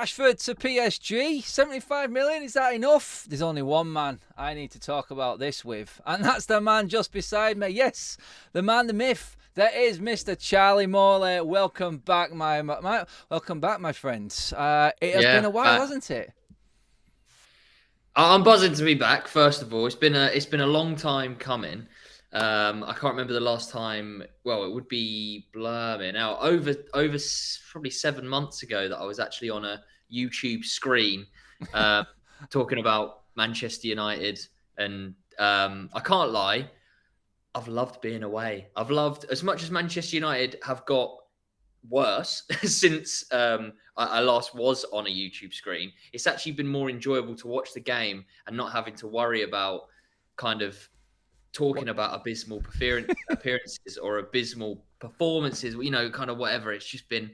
Rashford to PSG, 75 million, is that enough? There's only one man I need to talk about this with, and that's the man just beside me. Yes, the man, the myth. That is Mr. Charlie Morley. Welcome back, my friends. It has been a while, hasn't it? I'm buzzing to be back. First of all, it's been a long time coming. I can't remember the last time. Well, it would be blimey now over probably 7 months ago that I was actually on a YouTube screen talking about Manchester United, and I can't lie, I've loved being away. I've loved, as much as Manchester United have got worse since I last was on a YouTube screen. It's actually been more enjoyable to watch the game and not having to worry about kind of talking about abysmal appearances or abysmal performances, kind of whatever. It's just been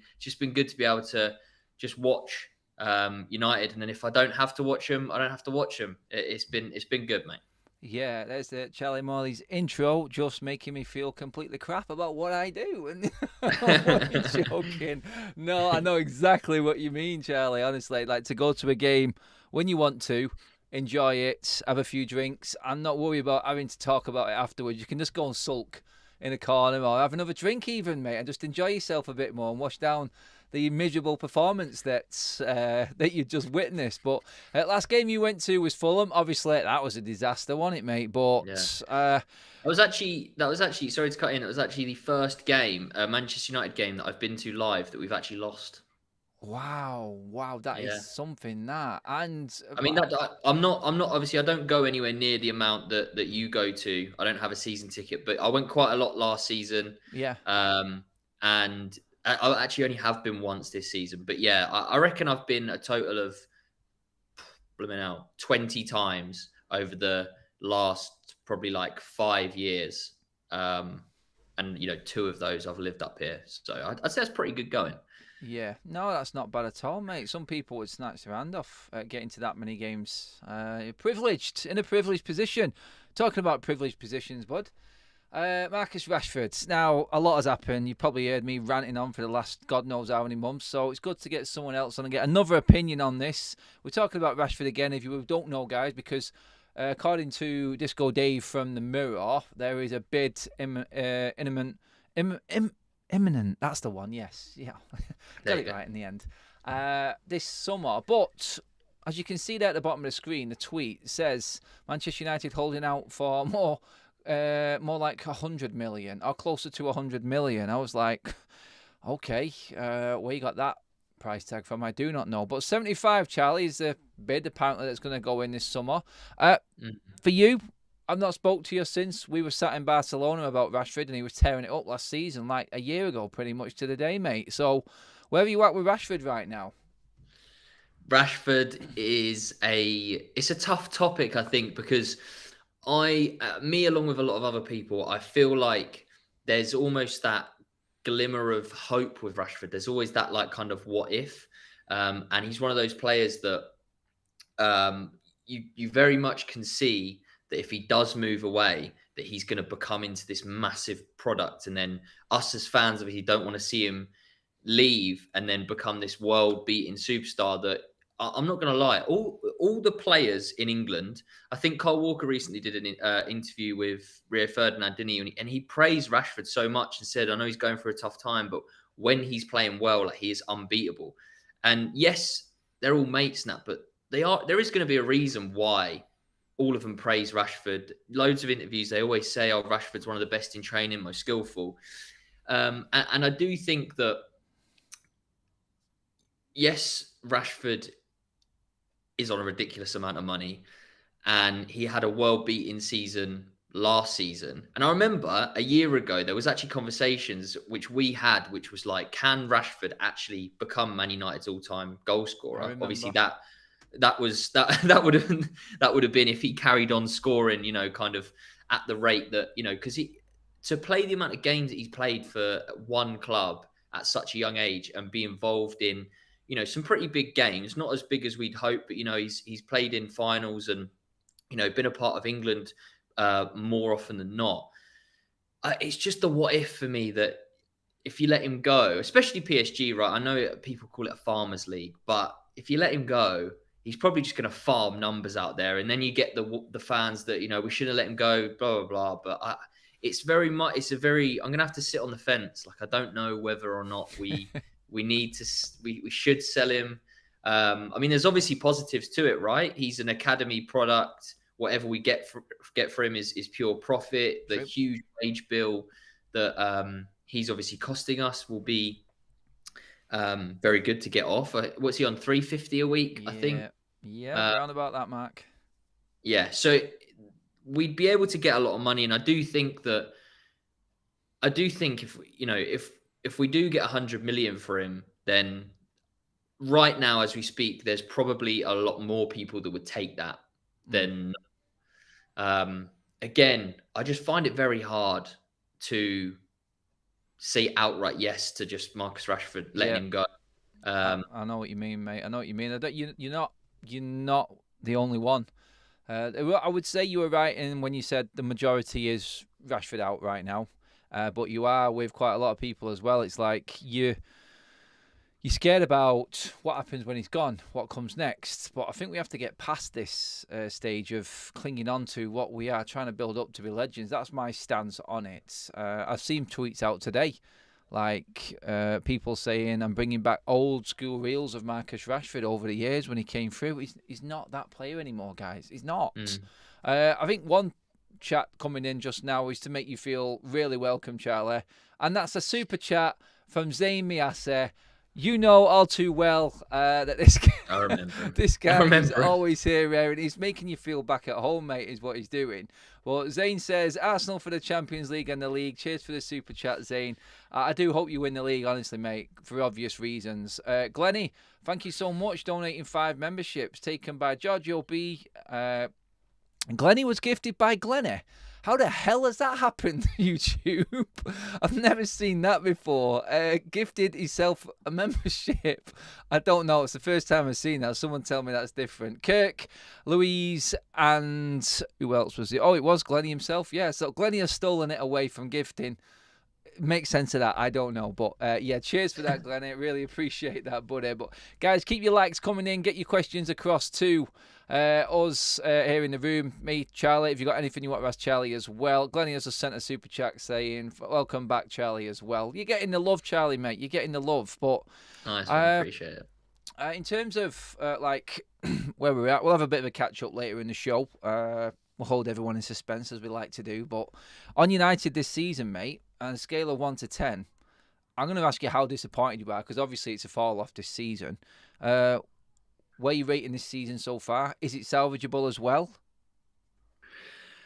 good to be able to just watch United, and then if I don't have to watch them, I don't have to watch them. It's been good, mate. Yeah, there's the Charlie Morley's intro, just making me feel completely crap about what I do. And I'm joking. No, I know exactly what you mean, Charlie. Honestly, like to go to a game when you want to, enjoy it, have a few drinks, and not worry about having to talk about it afterwards. You can just go and sulk in a corner or have another drink even, mate, and just enjoy yourself a bit more and wash down the miserable performance that you just witnessed. But last game you went to was Fulham. Obviously, that was a disaster, wasn't it, mate? But that was actually sorry to cut in. It was actually the first game, a Manchester United game that I've been to live that we've actually lost. Wow, that is something. That, and I mean, I'm not obviously I don't go anywhere near the amount that you go to. I don't have a season ticket, but I went quite a lot last season. Yeah. And I actually only have been once this season, but yeah, I reckon I've been a total of 20 times over the last probably like 5 years. And 2 of those I've lived up here, so I'd say that's pretty good going. Yeah, no, that's not bad at all, mate. Some people would snatch their hand off getting to that many games. You're privileged, in a privileged position. Talking about privileged positions, bud. Marcus Rashford. Now, a lot has happened. You probably heard me ranting on for the last God knows how many months, so it's good to get someone else on and get another opinion on this. We're talking about Rashford again, if you don't know, guys, because according to Disco Dave from the Mirror, there is a bid imminent. That's the one, yes. Yeah, got it right in the end. This summer, but as you can see there at the bottom of the screen, the tweet says Manchester United holding out for more like 100 million or closer to 100 million. I was like, okay, where you got that price tag from? I do not know. But 75, Charlie, is the bid apparently that's going to go in this summer. For you, I've not spoke to you since we were sat in Barcelona about Rashford, and he was tearing it up last season, like a year ago, pretty much to the day, mate. So where are you at with Rashford right now? Rashford it's a tough topic, I think, because me along with a lot of other people, I feel like there's almost that glimmer of hope with Rashford. There's always that like kind of what if, and he's one of those players that you very much can see that if he does move away, that he's going to become into this massive product. And then us as fans, obviously, don't want to see him leave and then become this world-beating superstar that, I'm not going to lie, all the players in England, I think Kyle Walker recently did an interview with Rio Ferdinand, didn't he? And he praised Rashford so much and said, I know he's going through a tough time, but when he's playing well, like, he is unbeatable. And yes, they're all mates now, but there is going to be a reason why all of them praise Rashford. Loads of interviews, they always say, oh, Rashford's one of the best in training, most skillful. And I do think that, yes, Rashford is on a ridiculous amount of money, and he had a world-beating season last season. And I remember a year ago, there was actually conversations which we had, which was like, can Rashford actually become Man United's all-time goal scorer? Obviously, that would have been if he carried on scoring, kind of at the rate that, because to play the amount of games that he's played for one club at such a young age and be involved in, some pretty big games, not as big as we'd hope, but he's played in finals and been a part of England more often than not. It's just the what if for me that if you let him go, especially PSG, right? I know people call it a farmers league, but if you let him go, he's probably just going to farm numbers out there, and then you get the fans that we shouldn't have let him go, blah blah blah. But it's very much. It's a very. I'm going to have to sit on the fence. Like I don't know whether or not we need to. We should sell him. I mean, there's obviously positives to it, right? He's an academy product. Whatever we get for him is pure profit. The huge wage bill that he's obviously costing us will be very good to get off. What's he on? 350 a week, I think. Yeah, around about that mark. Yeah, so we'd be able to get a lot of money, and I do think if we do get 100 million for him, then right now as we speak, there's probably a lot more people that would take that than. Again, I just find it very hard to say outright yes to just Marcus Rashford letting him go. I know what you mean, mate. I know what you mean. You're not the only one. I would say you were right in when you said the majority is Rashford out right now, but you are with quite a lot of people as well. It's like you're scared about what happens when he's gone, what comes next. But I think we have to get past this stage of clinging on to what we are trying to build up to be legends. That's my stance on it. I've seen tweets out today, like people saying I'm bringing back old school reels of Marcus Rashford over the years when he came through. He's not that player anymore, guys. He's not. I think one chat coming in just now is to make you feel really welcome, Charlie. And that's a super chat from Zayn Miase. You know all too well that this guy is always here, and he's making you feel back at home, mate, is what he's doing. Well, Zane says, Arsenal for the Champions League and the league. Cheers for the super chat, Zane. I do hope you win the league, honestly, mate, for obvious reasons. Glennie, thank you so much, donating 5 memberships taken by Giorgio B. Glennie was gifted by Glennie. How the hell has that happened, YouTube? I've never seen that before. Gifted himself a membership. I don't know. It's the first time I've seen that. Someone tell me that's different. Kirk, Louise, and who else was it? Oh, it was Glennie himself. Yeah, so Glennie has stolen it away from gifting. Make sense of that, I don't know, but yeah, cheers for that, Glennie. Really appreciate that, buddy. But guys, keep your likes coming in, get your questions across to us here in the room. Me, Charlie, if you've got anything you want to ask Charlie as well. Glennie has just sent a super chat saying welcome back, Charlie, as well. You're getting the love, Charlie, mate. You're getting the love. But nice, I appreciate it. In terms of like where we're at, we'll have a bit of a catch up later in the show. We'll hold everyone in suspense as we like to do. But on United this season, mate, on a scale of 1 to 10, I'm going to ask you how disappointed you are, because obviously it's a fall off this season. Where are you rating this season so far? Is it salvageable as well?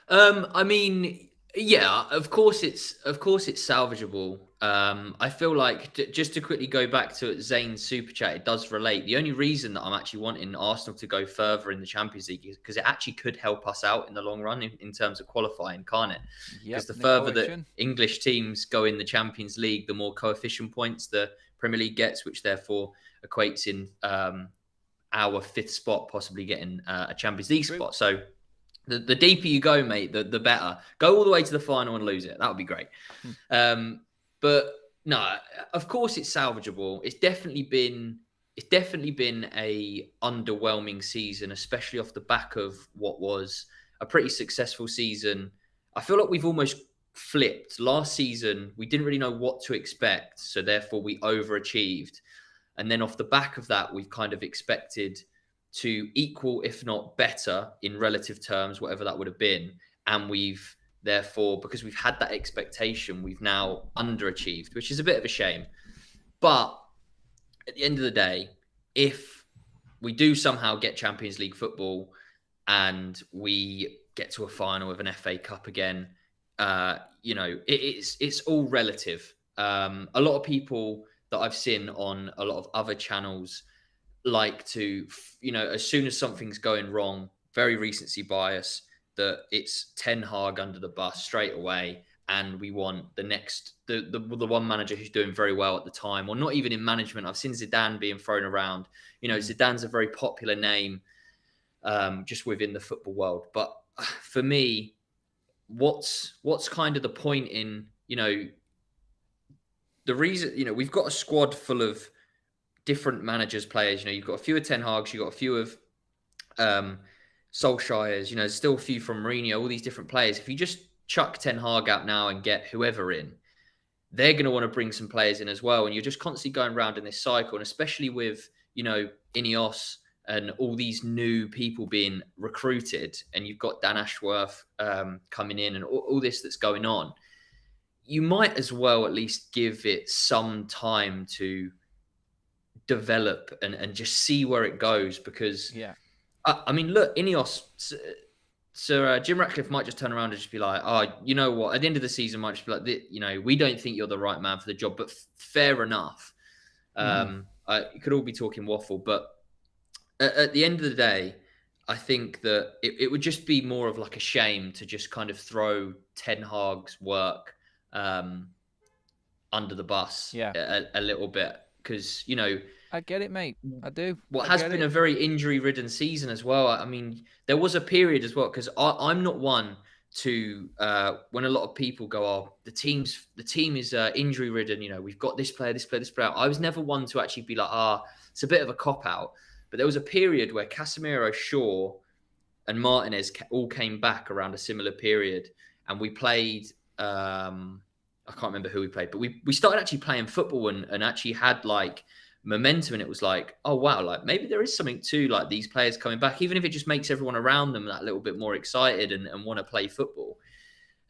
I mean, yeah, of course it's salvageable. I feel like just to quickly go back to Zane's super chat, it does relate. The only reason that I'm actually wanting Arsenal to go further in the Champions League is because it actually could help us out in the long run in terms of qualifying, can't it? Because the further that English teams go in the Champions League, the more coefficient points the Premier League gets, which therefore equates in our 5th spot, possibly getting a Champions League spot. So the deeper you go, mate, the better. Go all the way to the final and lose it. That would be great. But no, of course it's salvageable. It's definitely been a underwhelming season, especially off the back of what was a pretty successful season. I feel like we've almost flipped. Last season, we didn't really know what to expect, so therefore we overachieved. And then off the back of that, we've kind of expected to equal, if not better, in relative terms, whatever that would have been. And we've therefore, because we've had that expectation, we've now underachieved, which is a bit of a shame. But at the end of the day, if we do somehow get Champions League football and we get to a final of an FA Cup again, it's all relative. A lot of people that I've seen on a lot of other channels like to, as soon as something's going wrong, very recency bias, that it's Ten Hag under the bus straight away, and we want the one manager who's doing very well at the time, or not even in management. I've seen Zidane being thrown around. Zidane's a very popular name just within the football world. But for me, what's kind of the point in, the reason, we've got a squad full of different managers, players. You've got a few of Ten Hag's, you've got a few of Solskjaer's. There's still a few from Mourinho. All these different players. If you just chuck Ten Hag out now and get whoever in, they're going to want to bring some players in as well. And you're just constantly going around in this cycle. And especially with, Ineos and all these new people being recruited, and you've got Dan Ashworth coming in and all this that's going on, you might as well at least give it some time to develop and just see where it goes. Because, look, Ineos... So Jim Ratcliffe might just turn around and just be like, oh, you know what? At the end of the season, might just be like, we don't think you're the right man for the job, but fair enough. You could all be talking waffle, but at the end of the day, I think that it would just be more of like a shame to just kind of throw Ten Hag's work under the bus a little bit. Because, I get it, mate. I do. What has been a very injury-ridden season as well. I mean, there was a period as well, because I'm not one to when a lot of people go, "Oh, the team is injury-ridden." We've got this player, this player, this player. I was never one to actually be like, it's a bit of a cop-out. But there was a period where Casemiro, Shaw, and Martinez all came back around a similar period, and we played. I can't remember who we played, but we started actually playing football and actually had like momentum, and it was like, oh wow, like maybe there is something to like these players coming back, even if it just makes everyone around them that little bit more excited and want to play football.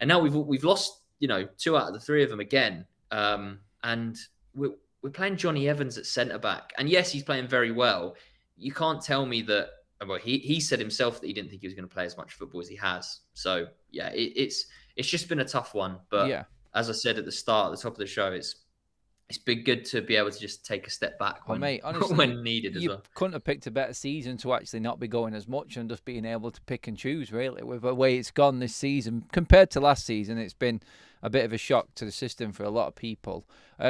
And now we've lost 2 out of the 3 of them again, and we're playing Johnny Evans at centre back, and yes, he's playing very well. You can't tell me that. Well, he said himself that he didn't think he was going to play as much football as he has. So yeah, it's just been a tough one. But as I said at the top of the show, it's been good to be able to just take a step back when needed as well. You couldn't have picked a better season to actually not be going as much and just being able to pick and choose, really. With the way it's gone this season compared to last season, it's been a bit of a shock to the system for a lot of people.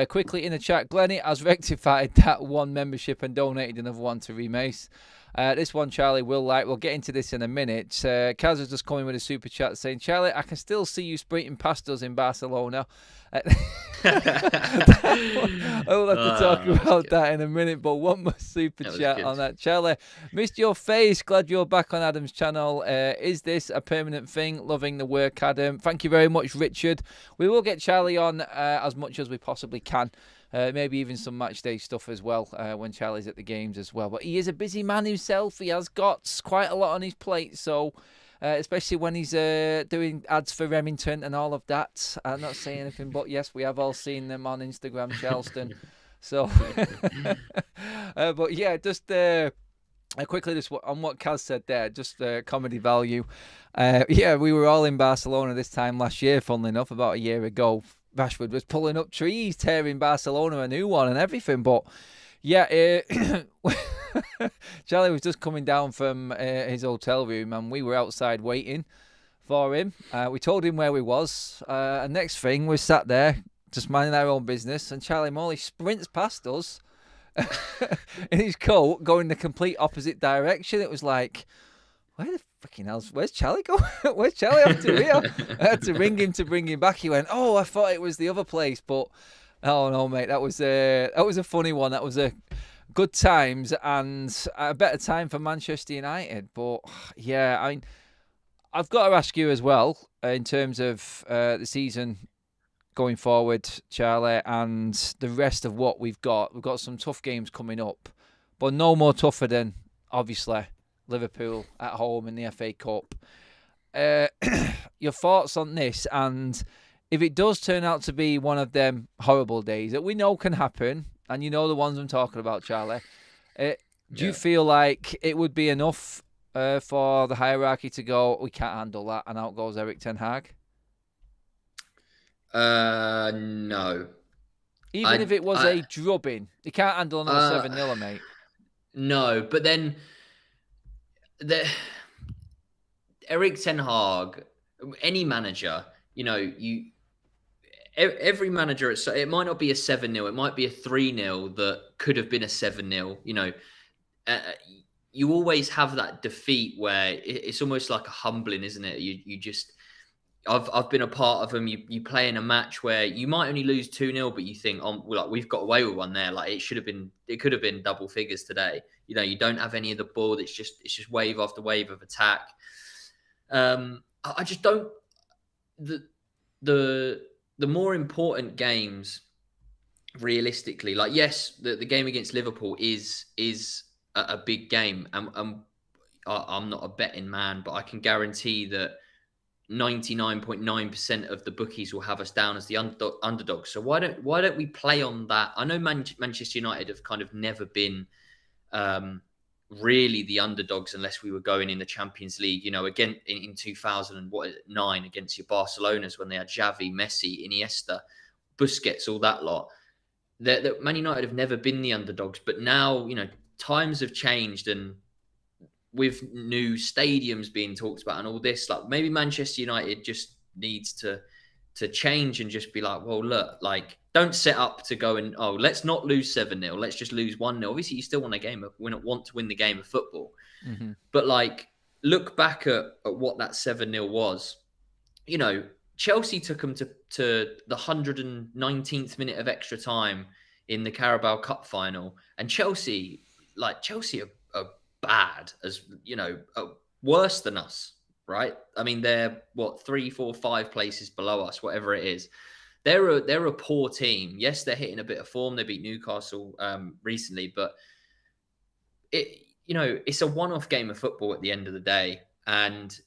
Quickly in the chat, Glennie has rectified that one membership and donated another one to Remace. This one Charlie will like. We'll get into this in a minute. Kaz has just come in with a super chat saying, Charlie, I can still see you sprinting past us in Barcelona. I will have to talk about that in a minute, but one more super chat on that. Charlie, missed your face. Glad you're back on Adam's channel. Is this a permanent thing? Loving the work, Adam. Thank you very much, Richard. We will get Charlie on as much as we possibly can. Maybe even some match day stuff as well when Charlie's at the games as well. But he is a busy man himself. He has got quite a lot on his plate. So especially when he's doing ads for Remington and all of that. I'm not saying anything, but yes, we have all seen them on Instagram, Charleston. So, but yeah, just quickly just on what Kaz said there, just comedy value. Yeah, we were all in Barcelona this time last year, funnily enough, about a year ago. Rashford was pulling up trees, tearing Barcelona a new one and everything. But yeah, Charlie was just coming down from his hotel room and we were outside waiting for him. We told him where we was. And next thing, we sat there just minding our own business, and Charlie Morley sprints past us in his coat going the complete opposite direction. It was like, where the freaking hell's, where's Charlie going? Where's Charlie up to here? I had to ring him to bring him back. He went, oh, I thought it was the other place, but oh no, mate, that was a funny one. That was a good times and a better time for Manchester United. But yeah, I mean, I've got to ask you as well in terms of the season going forward, Charlie, and the rest of what we've got. We've got some tough games coming up, but no more tougher than obviously Liverpool at home in the FA Cup. Your thoughts on this, and if it does turn out to be one of them horrible days that we know can happen, and you know the ones I'm talking about, Charlie, do you feel like it would be enough for the hierarchy to go, we can't handle that, and out goes Erik Ten Hag? No. Even if it was a drubbing, you can't handle another 7-0, mate. No, but then Erik Ten Hag, any manager, every manager, it might not be a 7-0, it might be a 3-0 that could have been a 7-0. You always have that defeat where it's almost like a humbling, isn't it? You just, I've been a part of them. You play in a match where you might only lose 2-0, but you think, well, like we've got away with one there. Like it could have been double figures today. You don't have any of the ball. It's just wave after wave of attack. I just don't. The more important games, realistically, like yes, the game against Liverpool is a big game, and I'm not a betting man, but I can guarantee that 99.9% of the bookies will have us down as the underdog. So why don't we play on that? I know Manchester United have kind of never been really the underdogs unless we were going in the Champions League. Again in 2009 against your Barcelonas when they had Xavi, Messi, Iniesta, Busquets, all that lot. That Man United have never been the underdogs, but now times have changed, and with new stadiums being talked about and all this, like maybe Manchester United just needs to change and just be like, well, look, like don't set up to go and let's not lose 7-0, let's just lose 1-0. Obviously, you still want to win the game of football, but like look back at what that 7-0 was. Chelsea took them to the 119th minute of extra time in the Carabao Cup final, and Chelsea are bad, as worse than us, right? I mean, they're 3, 4, 5 places below us, whatever it is. They're a poor team. Yes, they're hitting a bit of form. They beat Newcastle recently, but it's a one-off game of football at the end of the day, and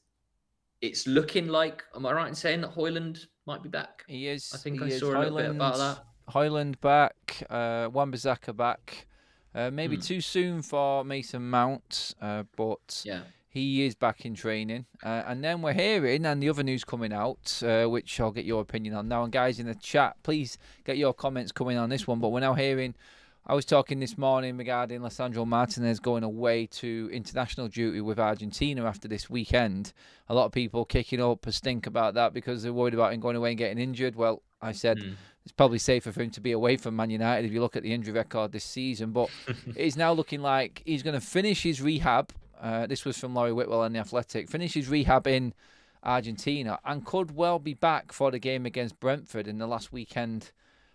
it's looking like. Am I right in saying that Højlund might be back? He is. I think I saw a little bit about that. Højlund back. Wan-Bissaka back. Maybe too soon for Mason Mount, but he is back in training. And then we're hearing, and the other news coming out, which I'll get your opinion on now. And guys in the chat, please get your comments coming on this one. But we're now hearing, I was talking this morning regarding Lisandro Martinez going away to international duty with Argentina after this weekend. A lot of people kicking up a stink about that because they're worried about him going away and getting injured. Well, I said it's probably safer for him to be away from Man United if you look at the injury record this season. But it is now looking like he's going to finish his rehab. This was from Laurie Whitwell and The Athletic. Finish his rehab in Argentina and could well be back for the game against Brentford in the last weekend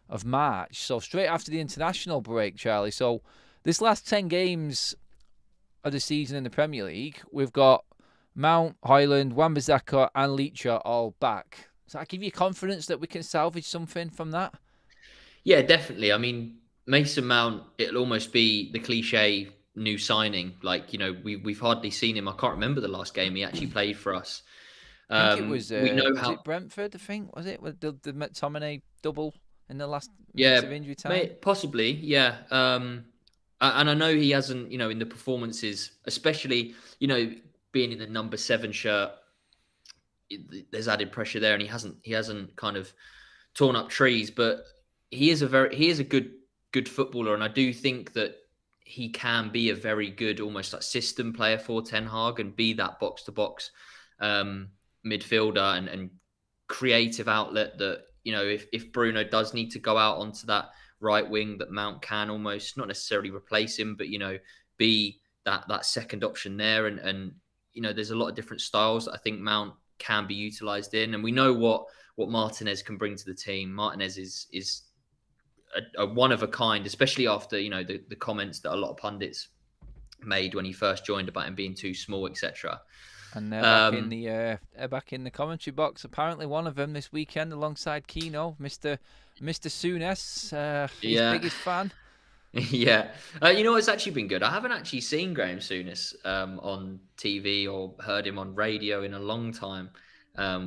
of March. So straight after the international break, Charlie. So this last 10 games of the season in the Premier League, we've got Mount, Højlund, Wan-Bissaka and Leacher all back. Does that give you confidence that we can salvage something from that? Yeah, definitely. I mean, Mason Mount, it'll almost be the cliche new signing. Like, we've hardly seen him. I can't remember the last game he actually played for us. I think it was, was it Brentford, I think? Was it? With the McTominay double in the last minutes of injury time? Possibly, yeah. And I know he hasn't, in the performances, especially, being in the number 7 shirt, there's added pressure there, and he hasn't kind of torn up trees, but he is a good footballer, and I do think that he can be a very good, almost like system player for Ten Hag and be that box to box midfielder and creative outlet that if Bruno does need to go out onto that right wing, that Mount can almost not necessarily replace him, but be that second option there, and there's a lot of different styles that I think Mount can be utilised in, and we know what Martinez can bring to the team. Martinez is a one of a kind, especially after the comments that a lot of pundits made when he first joined about him being too small, etc. And they're back in the commentary box. Apparently, one of them this weekend alongside Keno, Mr. Souness, his biggest fan. Yeah. It's actually been good. I haven't actually seen Graham Souness on TV or heard him on radio in a long time,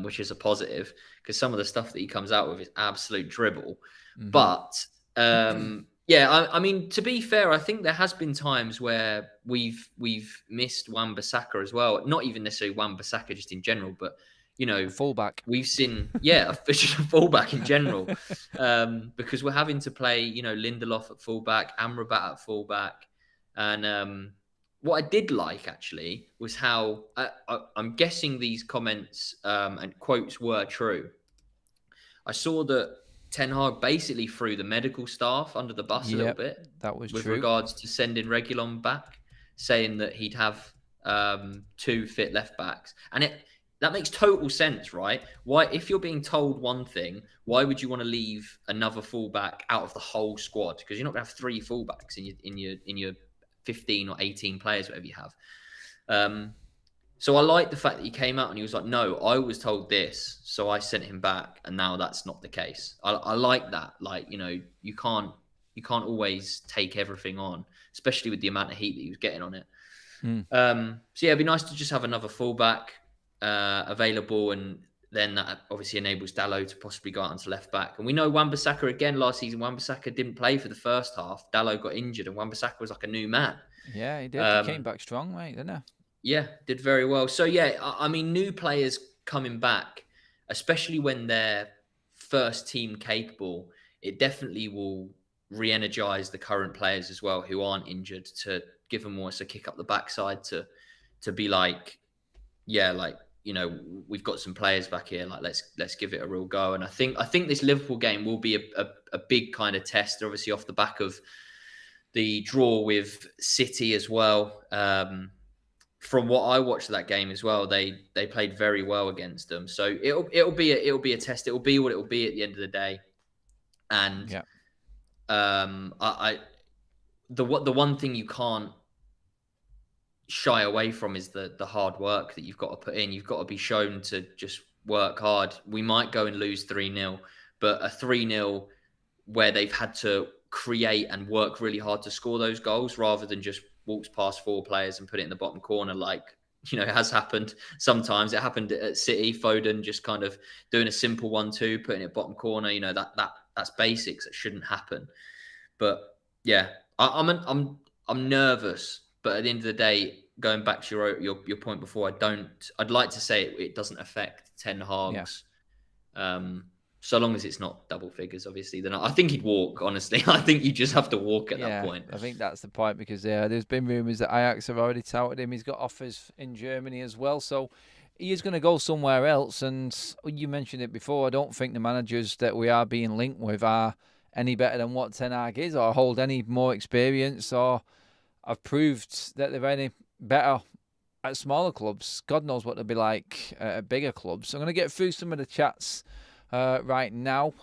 which is a positive because some of the stuff that he comes out with is absolute dribble. But I mean, to be fair, I think there has been times where we've missed Wan-Bissaka as well. Not even necessarily Wan-Bissaka, just in general, but fullback. We've seen, a fullback in general, because we're having to play, Lindelof at fullback, Amrabat at fullback, and what I did like actually was how I'm guessing these comments and quotes were true. I saw that Ten Hag basically threw the medical staff under the bus a little bit. That was with true. Regards to sending Reguilon back, saying that he'd have 2 fit left backs, and that makes total sense, right? Why, if you're being told one thing, why would you want to leave another fullback out of the whole squad? Because you're not going to have 3 fullbacks in your 15 or 18 players, whatever you have. So I like the fact that he came out and he was like, no, I was told this, so I sent him back, and now that's not the case. I like that. Like, you can't always take everything on, especially with the amount of heat that he was getting on it. So yeah, it'd be nice to just have another fullback available, and then that obviously enables Dalot to possibly go out onto left back. And we know Wan-Bissaka, again, last season, Wan-Bissaka didn't play for the first half. Dalot got injured, and Wan-Bissaka was like a new man. Yeah, he did. He came back strong, mate, didn't he? Yeah, did very well. So yeah, I mean, new players coming back, especially when they're first team capable, it definitely will re-energize the current players as well who aren't injured, to give them almost a kick up the backside to be like, yeah, like, we've got some players back here, like let's give it a real go. And I think this Liverpool game will be a big kind of test, obviously off the back of the draw with City as well. From what I watched of that game as well, they played very well against them. So it'll be a test. It will be what it will be at the end of the day. And yeah. The one thing you can't shy away from is the hard work that you've got to put in. You've got to be shown to just work hard. We might go and lose 3-0, but a 3-0 where they've had to create and work really hard to score those goals, rather than just walks past 4 players and put it in the bottom corner, like, it has happened sometimes. It happened at City. Foden just kind of doing a simple 1-2, putting it bottom corner. That's basics. That shouldn't happen. But yeah, I'm nervous. But at the end of the day, going back to your point before, I'd like to say it doesn't affect Ten Hag's. Yeah. So long as it's not double figures, obviously, then I think he'd walk, honestly. I think you just have to walk at that point. I think that's the point, because there's been rumours that Ajax have already touted him. He's got offers in Germany as well. So he is going to go somewhere else. And you mentioned it before, I don't think the managers that we are being linked with are any better than what Ten Hag is, or hold any more experience, or have proved that they're any better at smaller clubs. God knows what they'll be like at bigger clubs. So I'm going to get through some of the chats right now,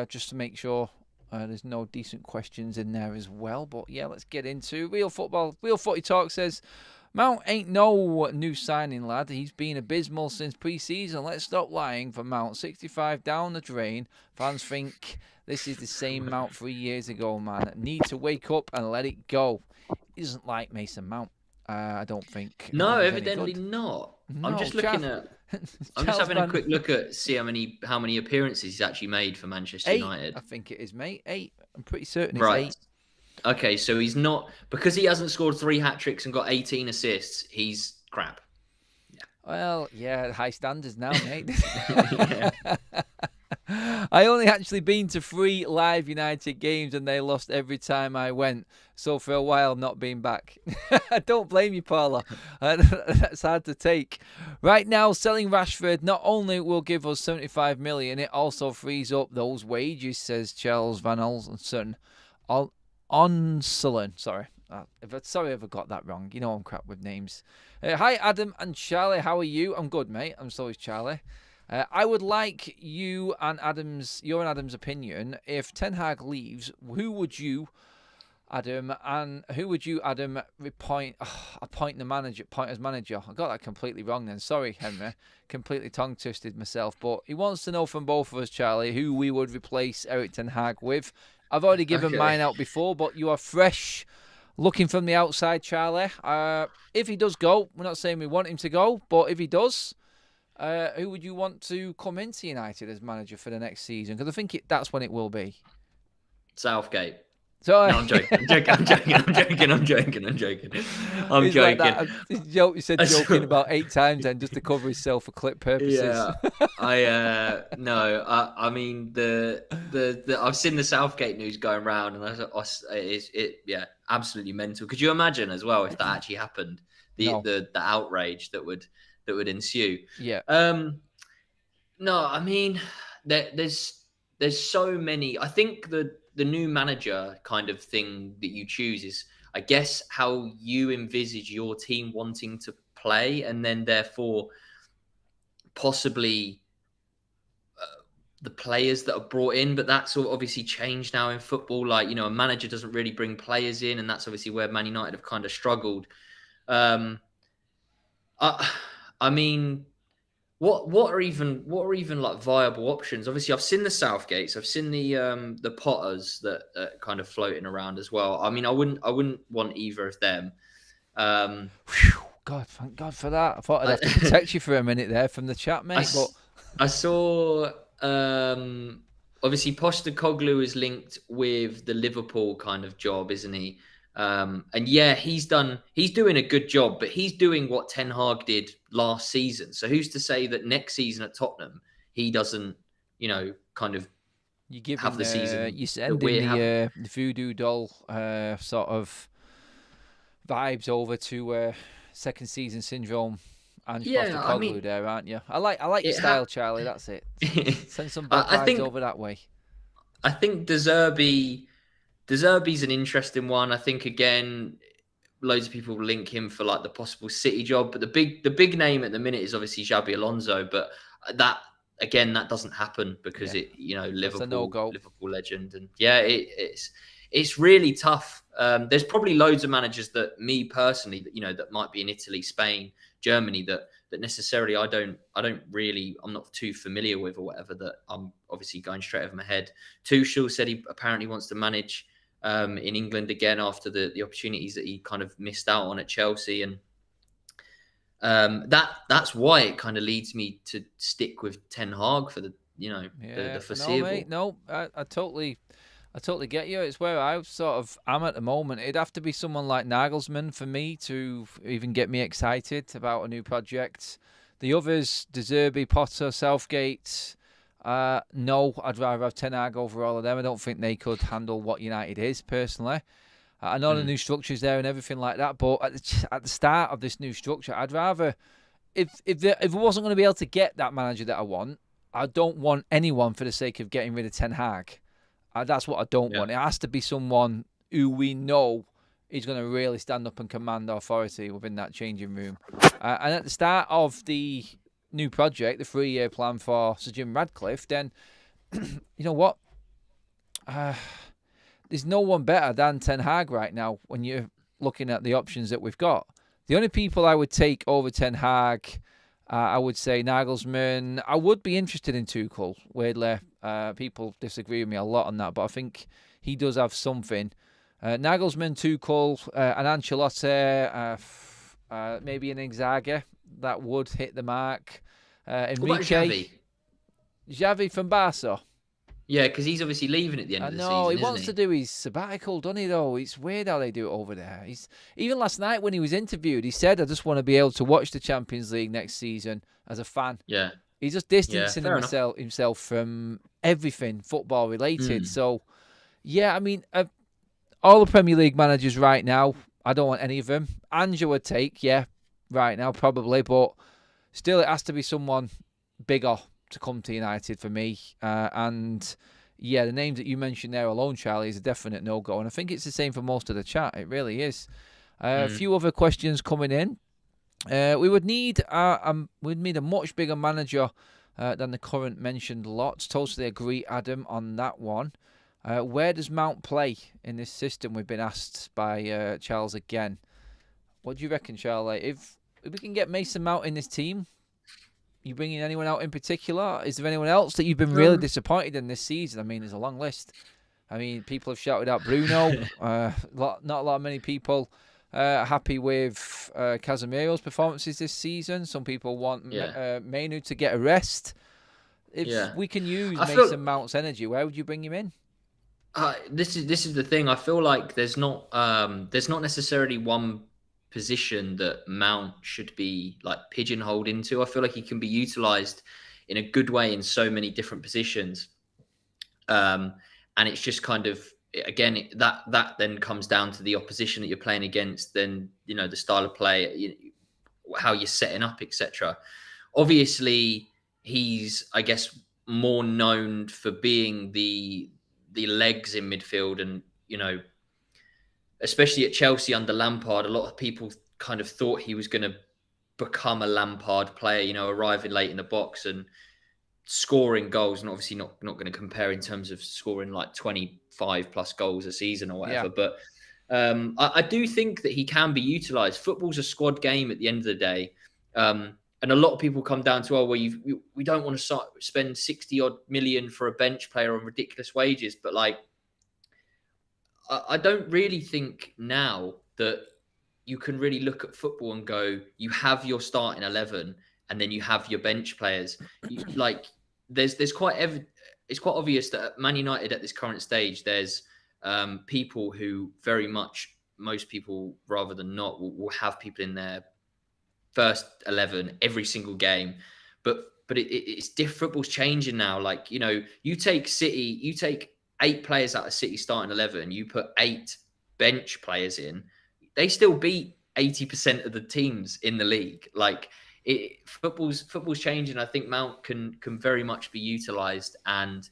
just to make sure there's no decent questions in there as well. But yeah, let's get into real football. Real Footy Talk says, Mount ain't no new signing, lad. He's been abysmal since pre-season. Let's stop lying for Mount. 65 down the drain. Fans think this is the same Mount 3 years ago, man. Need to wake up and let it go. He doesn't like Mason Mount, I don't think. No, evidently not. No, I'm just looking at... I'm just having a quick look at see how many appearances he's actually made for Manchester 8, United. I think it is, mate. 8. I'm pretty certain it's right. 8. Okay, so he's not, because he hasn't scored 3 hat-tricks and got 18 assists, he's crap. Yeah. Well, yeah, high standards now, mate. I only actually been to 3 live United games and they lost every time I went. So for a while, not being back. I don't blame you, Paula. That's hard to take. Right now, selling Rashford not only will give us 75 million, it also frees up those wages, says Charles Van Olsen. Onselen, sorry. Sorry if I got that wrong. You know I'm crap with names. Hi, Adam and Charlie. How are you? I'm good, mate. So is Charlie. I would like your and Adam's opinion. If Ten Hag leaves, who would you, Adam, appoint as manager? I got that completely wrong then. Sorry, Henry. Completely tongue-twisted myself. But he wants to know from both of us, Charlie, who we would replace Eric Ten Hag with. I've already given mine out before, but you are fresh looking from the outside, Charlie. If he does go, we're not saying we want him to go, but if he does... who would you want to come into United as manager for the next season? Because I think that's when it will be. Southgate. So, no, I'm joking. I'm joking. You said joking about 8 times then, just to cover himself for clip purposes. Yeah, I mean the I've seen the Southgate news going around, and it's absolutely mental. Could you imagine as well if that actually happened? The outrage that would ensue. Yeah. No, I mean, there's so many. I think the new manager kind of thing that you choose is, I guess, how you envisage your team wanting to play, and then therefore possibly the players that are brought in, but that's all obviously changed now in football. Like, a manager doesn't really bring players in, and that's obviously where Man United have kind of struggled. I mean, what are even like viable options? Obviously, I've seen the Southgates, I've seen the Potters that are kind of floating around as well. I mean, I wouldn't want either of them. Whew, God, thank God for that. I thought I'd have to protect you for a minute there from the chat, mate. But I saw obviously Postecoglou is linked with the Liverpool kind of job, isn't he? And yeah, he's doing a good job, but he's doing what Ten Hag did last season. So who's to say that next season at Tottenham he doesn't, kind of you give have the season you that send we're in having? the voodoo doll sort of vibes over to second season syndrome and Yeah, I Postecoglou mean, there, aren't you? I like your style, Charlie. That's it. Send some bad I vibes think over that way. De Zerbi's an interesting one. I think again, loads of people link him for like the possible City job, but the big name at the minute is obviously Xabi Alonso. But that doesn't happen because That's a Liverpool no-go. legend, and yeah, it's really tough. There's probably loads of managers that me personally that might be in Italy, Spain, Germany that necessarily I'm not too familiar with or whatever, that I'm obviously going straight over my head. Tuchel said he apparently wants to manage in England again after the opportunities that he kind of missed out on at Chelsea, and that's why it kind of leads me to stick with Ten Hag for the foreseeable. No, mate, no, I totally get you. It's where I sort of am at the moment. It'd have to be someone like Nagelsmann for me to even get me excited about a new project. The others, De Zerbi, Potter, Southgate, no, I'd rather have Ten Hag over all of them. I don't think they could handle what United is, personally. I know the new structure's there and everything like that, but at the start of this new structure, I'd rather, if I wasn't going to be able to get that manager that I want, I don't want anyone for the sake of getting rid of Ten Hag. That's what I don't want. It has to be someone who we know is going to really stand up and command authority within that changing room. And at the start of the new project, the 3-year plan for Sir Jim Radcliffe, then, you know what? There's no one better than Ten Hag right now when you're looking at the options that we've got. The only people I would take over Ten Hag, I would say Nagelsmann. I would be interested in Tuchel, weirdly. People disagree with me a lot on that, but I think he does have something. Nagelsmann, Tuchel, an Ancelotti, maybe an Inzaghi, that would hit the mark. What about Enrique. Xavi from Barca. Yeah, because he's obviously leaving at the end of the season. No, he wants to do his sabbatical, doesn't he, though? It's weird how they do it over there. Even last night when he was interviewed, he said, I just want to be able to watch the Champions League next season as a fan. Yeah. He's just distancing himself from everything football related. So, yeah, I mean, all the Premier League managers right now, I don't want any of them. Ange would take, right now, probably. But still, it has to be someone bigger to come to United for me. And yeah, the names that you mentioned there alone, Charlie, is a definite no-go. And I think it's the same for most of the chat. It really is. A few other questions coming in. We would need a much bigger manager than the current mentioned lots. Totally agree, Adam, on that one. Where does Mount play in this system? We've been asked by Charles again. What do you reckon, Charlie? If we can get Mason Mount in this team, you bringing anyone out in particular? Is there anyone else that you've been really disappointed in this season? I mean, there's a long list. I mean, people have shouted out Bruno. Not many people happy with Casemiro's performances this season. Some people want Mainu to get a rest. If we can use Mason Mount's energy, where would you bring him in? This is the thing. I feel like there's not necessarily one position that Mount should be like pigeonholed into. I feel like he can be utilized in a good way in so many different positions. And it's just kind of, again, that then comes down to the opposition that you're playing against, then, the style of play, how you're setting up, etc. Obviously, he's, I guess, more known for being the legs in midfield, and, especially at Chelsea under Lampard, a lot of people kind of thought he was going to become a Lampard player, you know, arriving late in the box and scoring goals, and obviously not going to compare in terms of scoring like 25 plus goals a season or whatever. Yeah. But I do think that he can be utilised. Football's a squad game at the end of the day. And a lot of people come down to, oh, well, we don't want to spend 60 odd million for a bench player on ridiculous wages. But like, I don't really think now that you can really look at football and go, you have your starting 11 and then you have your bench players. Like, it's quite obvious that at Man United at this current stage, there's people who very much, most people rather than not, will have people in their first 11 every single game. But it's different. Football's changing now. Like, you know, you take City, you take 8 players out of City starting 11, you put 8 bench players in, they still beat 80% of the teams in the league. Like, football's changing. I think Mount can very much be utilised, and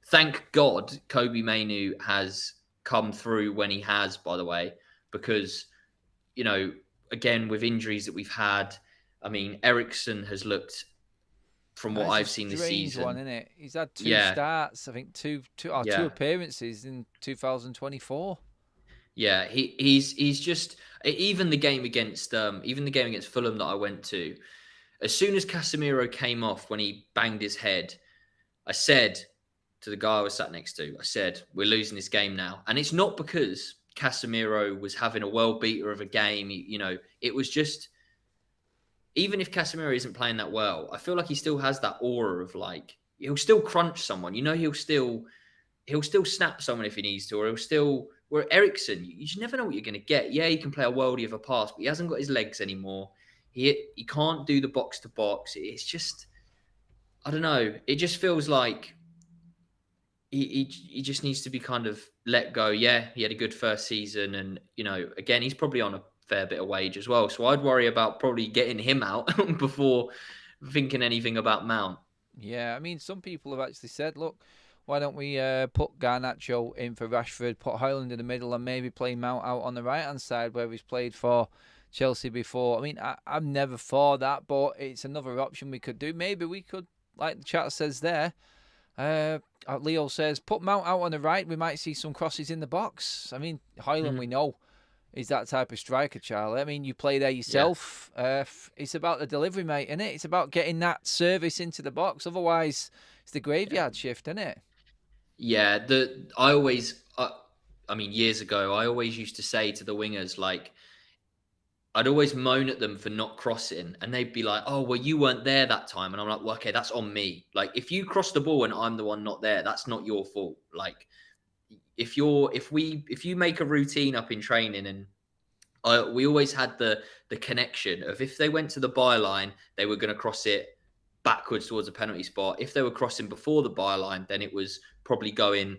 thank God Kobe Mainoo has come through when he has, by the way, because, you know, again, with injuries that we've had, I mean, Eriksen has looked, from what I've seen this season, one, isn't it? He's had 2 starts, I think, two appearances in 2024. Yeah, he's just, even the game against Fulham that I went to, as soon as Casemiro came off when he banged his head, I said to the guy I was sat next to, I said, we're losing this game now. And it's not because Casemiro was having a world beater of a game. You know, it was just, even if Casemiro isn't playing that well, I feel like he still has that aura of like, he'll still crunch someone. You know, he'll still snap someone if he needs to, or he'll still. Where Eriksen, you just never know what you're going to get. Yeah, he can play a worldie of a pass, but he hasn't got his legs anymore. He can't do the box to box. It's just, I don't know. It just feels like he just needs to be kind of let go. Yeah, he had a good first season, and, you know, again, he's probably on a fair bit of wage as well. So I'd worry about probably getting him out before thinking anything about Mount. Yeah, I mean, some people have actually said, look, why don't we put Garnacho in for Rashford, put Højlund in the middle, and maybe play Mount out on the right-hand side where he's played for Chelsea before? I mean, I'm never for that, but it's another option we could do. Maybe we could, like the chat says there, Leo says, put Mount out on the right, we might see some crosses in the box. I mean, Højlund, we know, is that type of striker, Charlie. I mean, you play there yourself. Yeah. It's about the delivery, mate, isn't it? It's about getting that service into the box. Otherwise, it's the graveyard shift, isn't it? Yeah, I mean, years ago, I always used to say to the wingers, like, I'd always moan at them for not crossing, and they'd be like, oh, well, you weren't there that time. And I'm like, well, okay, that's on me. Like, if you cross the ball and I'm the one not there, that's not your fault. Like, if you make a routine up in training, and we always had the connection of, if they went to the byline, they were going to cross it backwards towards a penalty spot. If they were crossing before the byline, then it was probably going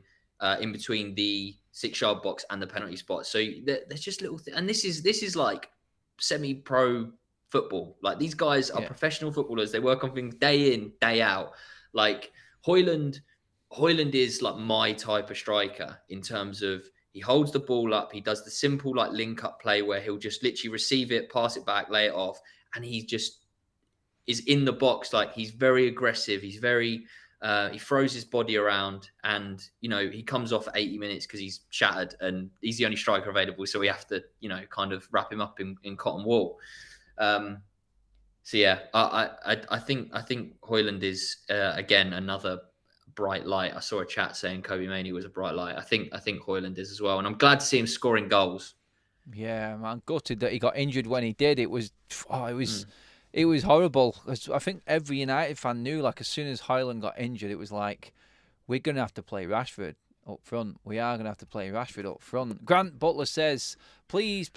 in between the 6-yard box and the penalty spot. So there's just little and this is like semi-pro football. Like, these guys are professional footballers. They work on things day in, day out. Like, Højlund is like my type of striker in terms of, he holds the ball up, he does the simple like link up play where he'll just literally receive it, pass it back, lay it off, and he just is in the box. Like, he's very aggressive. He's very, he throws his body around, and, you know, he comes off at 80 minutes because he's shattered and he's the only striker available. So we have to, you know, kind of wrap him up in cotton wool. So yeah, I think Højlund is again another bright light. I saw a chat saying Kobe Mainoo was a bright light. I think Højlund is as well, and I'm glad to see him scoring goals. Yeah, man, gutted that he got injured when he did. It was horrible. I think every United fan knew, like, as soon as Højlund got injured, it was like, we're going to have to play Rashford up front. We are going to have to play Rashford up front. Grant Butler says, please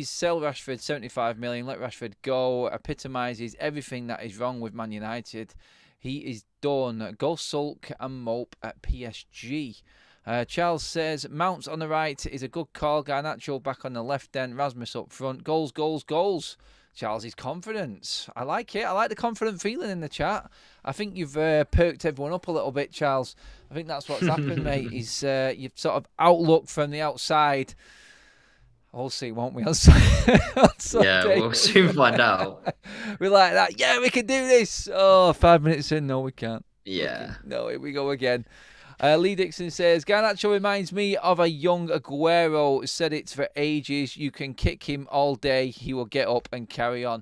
sell Rashford, 75 million. Let Rashford go. Epitomises everything that is wrong with Man United. He is done. Go sulk and mope at PSG. Charles says, Mounts on the right is a good call. Garnacho back on the left then. Rasmus up front. Goals. Charles' confidence. I like it. I like the confident feeling in the chat. I think you've perked everyone up a little bit, Charles. I think that's what's happened, mate. Is your sort of outlook from the outside We'll see, won't we? On Sunday. Yeah, we'll soon find out. We're like that. Yeah, we can do this. Oh, 5 minutes in, no, we can't. Yeah. No, here we go again. Lee Dixon says, Garnacho reminds me of a young Aguero. Said it for ages. You can kick him all day. He will get up and carry on.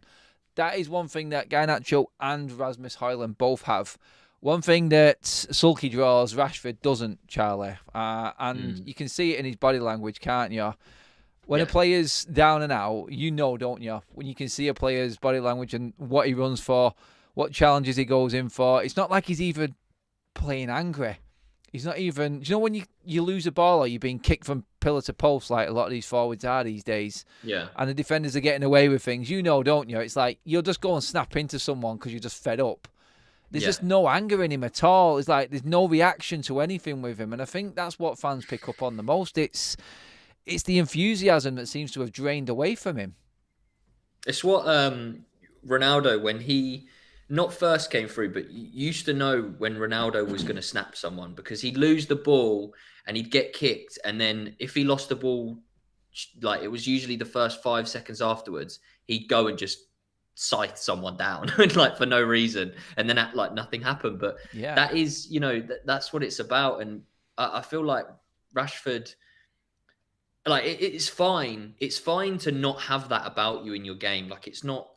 That is one thing that Garnacho and Rasmus Højlund both have. One thing that sulky draws, Rashford doesn't, Charlie. And you can see it in his body language, can't you? When a player's down and out, you know, don't you? When you can see a player's body language and what he runs for, what challenges he goes in for. It's not like he's even playing angry. He's not even... Do you know when you lose a ball or you're being kicked from pillar to post like a lot of these forwards are these days? Yeah. And the defenders are getting away with things. You know, don't you? It's like you'll just go and snap into someone because you're just fed up. There's just no anger in him at all. It's like there's no reaction to anything with him. And I think that's what fans pick up on the most. It's the enthusiasm that seems to have drained away from him. It's what Ronaldo, when he not first came through, but used to know when Ronaldo was going to snap someone, because he'd lose the ball and he'd get kicked. And then if he lost the ball, like it was usually the first 5 seconds afterwards, he'd go and just scythe someone down like for no reason. And then act like nothing happened. But that is, you know, that's what it's about. And I feel like Rashford... Like it's fine. It's fine to not have that about you in your game. Like it's not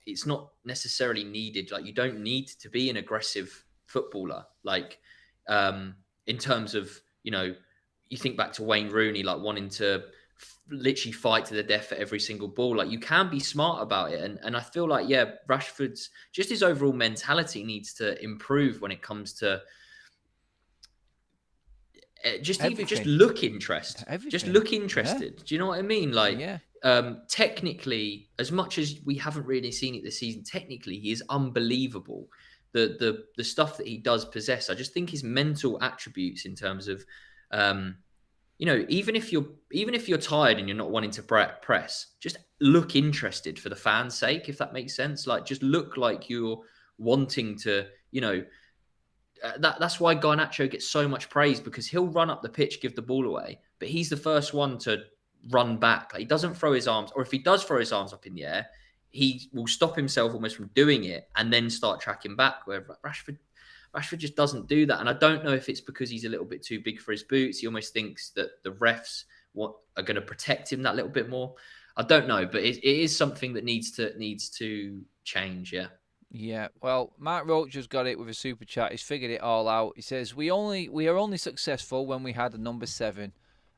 necessarily needed. Like you don't need to be an aggressive footballer. Like in terms of, you know, you think back to Wayne Rooney, like wanting to literally fight to the death for every single ball. Like you can be smart about it. And I feel like, Rashford's just his overall mentality needs to improve when it comes to just look interested. Just look interested. Do you know what I mean? Like, technically, as much as we haven't really seen it this season, technically he is unbelievable. The stuff that he does possess, I just think his mental attributes in terms of, you know, even if you're tired and you're not wanting to press, just look interested for the fans' sake, if that makes sense. Like, just look like you're wanting to, you know. That's why Garnacho gets so much praise, because he'll run up the pitch, give the ball away, but he's the first one to run back. Like, he doesn't throw his arms, or if he does throw his arms up in the air, he will stop himself almost from doing it and then start tracking back. Where Rashford just doesn't do that. And I don't know if it's because he's a little bit too big for his boots. He almost thinks that the refs are going to protect him that little bit more. I don't know, but it is something that needs to change. Yeah. Yeah, well, Mark Roach has got it with a super chat. He's figured it all out. He says, we are only successful when we had a number 7.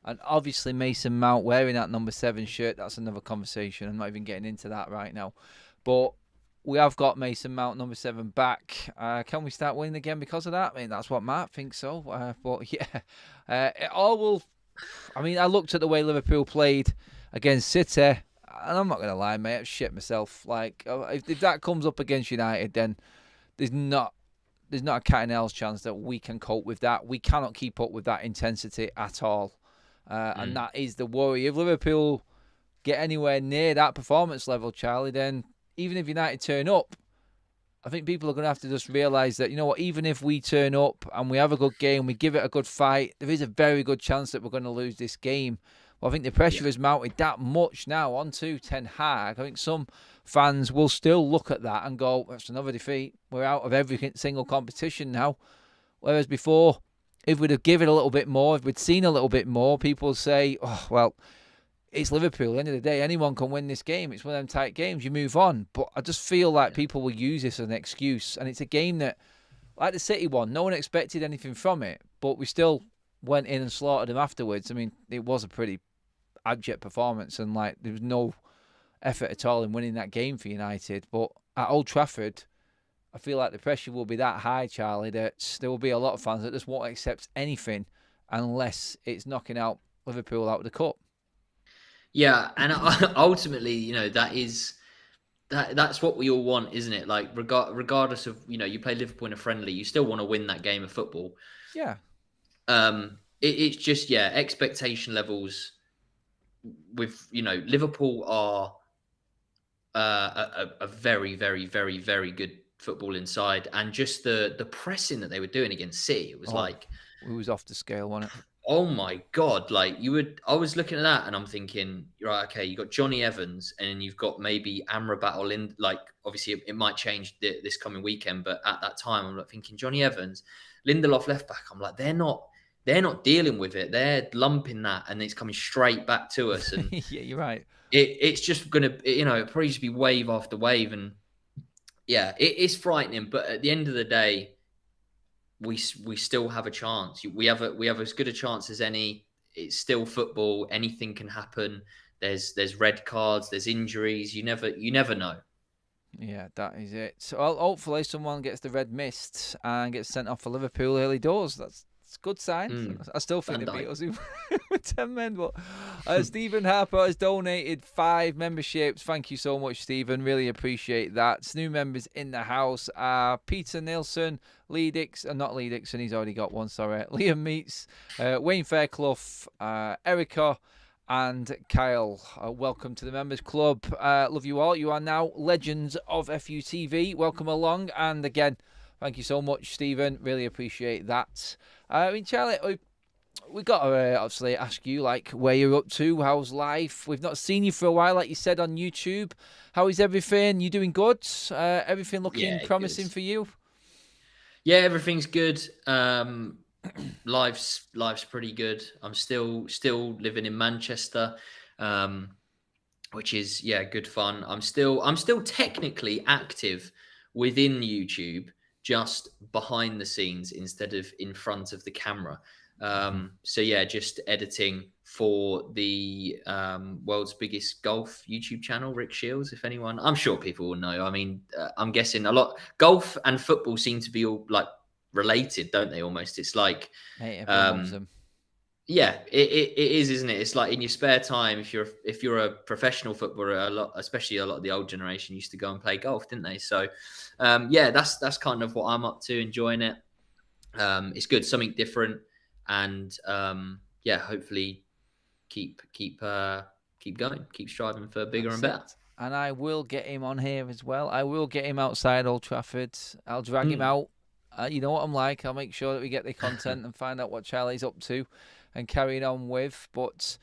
And obviously Mason Mount wearing that number 7 shirt, that's another conversation. I'm not even getting into that right now. But we have got Mason Mount number 7 back. Can we start winning again because of that? I mean, that's what Mark thinks so. But yeah, it all will... I mean, I looked at the way Liverpool played against City, and I'm not going to lie, mate, I've shit myself. Like, if that comes up against United, then there's not a cat and hell's chance that we can cope with that. We cannot keep up with that intensity at all. And that is the worry. If Liverpool get anywhere near that performance level, Charlie, then even if United turn up, I think people are going to have to just realise that, you know what, even if we turn up and we have a good game, we give it a good fight, there is a very good chance that we're going to lose this game. Well, I think the pressure has mounted that much now onto Ten Hag. I think some fans will still look at that and go, that's another defeat. We're out of every single competition now. Whereas before, if we'd have given a little bit more, if we'd seen a little bit more, people say, oh, well, it's Liverpool. At the end of the day, anyone can win this game. It's one of them tight games. You move on. But I just feel like people will use this as an excuse. And it's a game that, like the City one, no one expected anything from it. But we still went in and slaughtered them afterwards. I mean, it was a pretty abject performance, and like there was no effort at all in winning that game for United. But at Old Trafford, I feel like the pressure will be that high, Charlie, that there will be a lot of fans that just won't accept anything unless it's knocking out Liverpool out of the cup. Yeah, and ultimately, you know, that's what we all want, isn't it? Like, regardless of, you know, you play Liverpool in a friendly, you still want to win that game of football. Yeah. It's just, expectation levels with, you know, Liverpool are a very, very, very, very good football inside, and just the pressing that they were doing against City, it was like... It was off the scale, wasn't it? Oh my God. Like I was looking at that and I'm thinking, right, okay, you got Johnny Evans and then you've got maybe Amrabat or like, obviously it might change this coming weekend, but at that time I'm like thinking Johnny Evans, Lindelof left back. I'm like, they're not dealing with it. They're lumping that and it's coming straight back to us. And Yeah, you're right. it's just going to, probably just be wave after wave. And yeah, it is frightening. But at the end of the day, we still have a chance. We have as good a chance as any. It's still football. Anything can happen. There's red cards. There's injuries. You never know. Yeah, that is it. So, well, hopefully someone gets the red mist and gets sent off for Liverpool early doors. That's a good sign. I still think they beat us with 10 men. But Stephen Harper has donated 5 memberships. Thank you so much, Stephen. Really appreciate that. New members in the house are Peter Nilsson, Lee Dixon, not Lee Dixon, he's already got one, sorry. Liam Meets, Wayne Fairclough, Erica, and Kyle. Welcome to the Members Club. Love you all. You are now legends of FUTV. Welcome along. And again, thank you so much, Stephen. Really appreciate that. I mean, Charlie, we've got to obviously ask you, like, where you're up to. How's life? We've not seen you for a while, like you said on YouTube. How is everything? You doing good? Everything looking promising for you? Yeah, everything's good. Life's pretty good. I'm still living in Manchester, which is good fun. I'm still technically active within YouTube, just behind the scenes instead of in front of the camera. So yeah, just editing for the world's biggest golf YouTube channel, Rick Shields. If anyone, I'm sure people will know. I mean, I'm guessing a lot. Golf and football seem to be all like related, don't they? Almost. It's like, hey, everyone loves them. Yeah, it is, isn't it? It's like in your spare time, if you're a professional footballer, especially a lot of the old generation used to go and play golf, didn't they? So, yeah, that's kind of what I'm up to, enjoying it. It's good, something different, and yeah, hopefully keep going, keep striving for bigger and better. And I will get him on here as well. I will get him outside Old Trafford. I'll drag him out. You know what I'm like. I'll make sure that we get the content and find out what Charlie's up to and carrying on with. But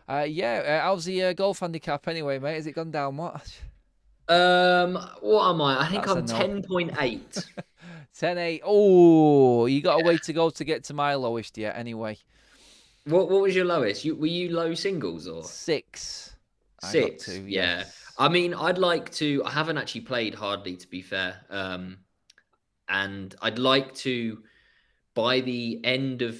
yeah, how's the golf handicap anyway, mate? Has it gone down? What am I? I think I'm 10.8. 10.8. Oh, you got a way to go to get to my lowest yet. Anyway, what was your lowest? Were you low singles or 6? 6. Yeah. I mean, I'd like to. I haven't actually played hardly, to be fair. And I'd like to, by the end of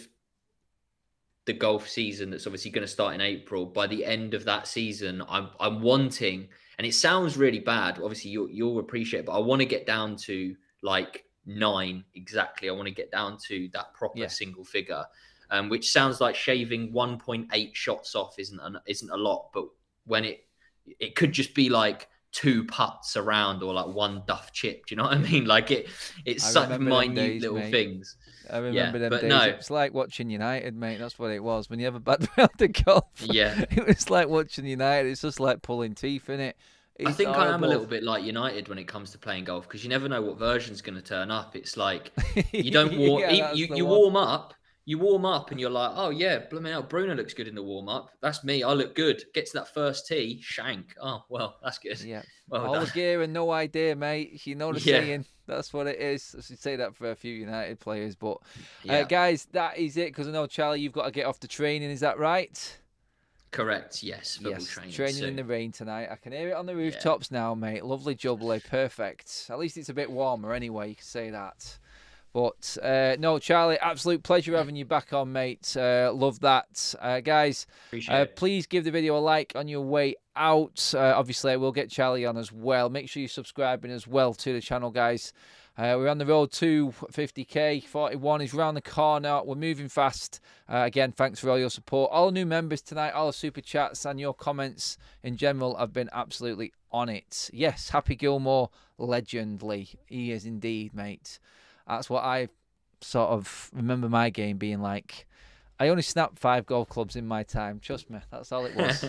the golf season, that's obviously going to start in April, by the end of that season, I'm wanting, and it sounds really bad, obviously you'll appreciate it, but I want to get down to like 9 exactly. I want to get down to that proper single figure, which sounds like shaving 1.8 shots off isn't a lot, but when it could just be like 2 putts around or like 1 duff chip. Do you know what I mean? Like it's such minute little things. I remember them days. No. It's like watching United, mate. That's what it was. When you have a bad round of golf, it was like watching United. It's just like pulling teeth, innit? I think horrible. I am a little bit like United when it comes to playing golf, because you never know what version's going to turn up. It's like you don't warm, you warm up. You warm up and you're like, oh yeah, blooming hell, Bruno looks good in the warm up. That's me. I look good. Get to that first tee, shank. Oh well, that's good. Yeah, well all the gear and no idea, mate. You know the saying. That's what it is. I should say that for a few United players. But guys, that is it. Because I know, Charlie, you've got to get off the training. Is that right? Correct. Yes. Training in the rain tonight. I can hear it on the rooftops now, mate. Lovely jubbly. Perfect. At least it's a bit warmer anyway. You can say that. But no, Charlie, absolute pleasure having you back on, mate. Love that. Guys, please give the video a like on your way out. Obviously, we'll get Charlie on as well. Make sure you're subscribing as well to the channel, guys. We're on the road to 50k. 41 is round the corner. We're moving fast. Again, thanks for all your support. All new members tonight, all the super chats and your comments in general have been absolutely on it. Yes, Happy Gilmore, legendly. He is indeed, mate. That's what I sort of remember my game being like. I only snapped 5 golf clubs in my time. Trust me, that's all it was.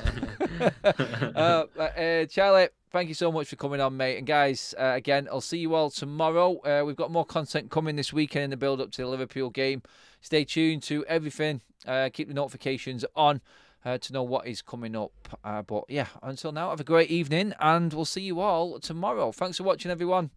Charlie, thank you so much for coming on, mate. And guys, again, I'll see you all tomorrow. We've got more content coming this weekend in the build-up to the Liverpool game. Stay tuned to everything. Keep the notifications on to know what is coming up. But yeah, until now, have a great evening, and we'll see you all tomorrow. Thanks for watching, everyone.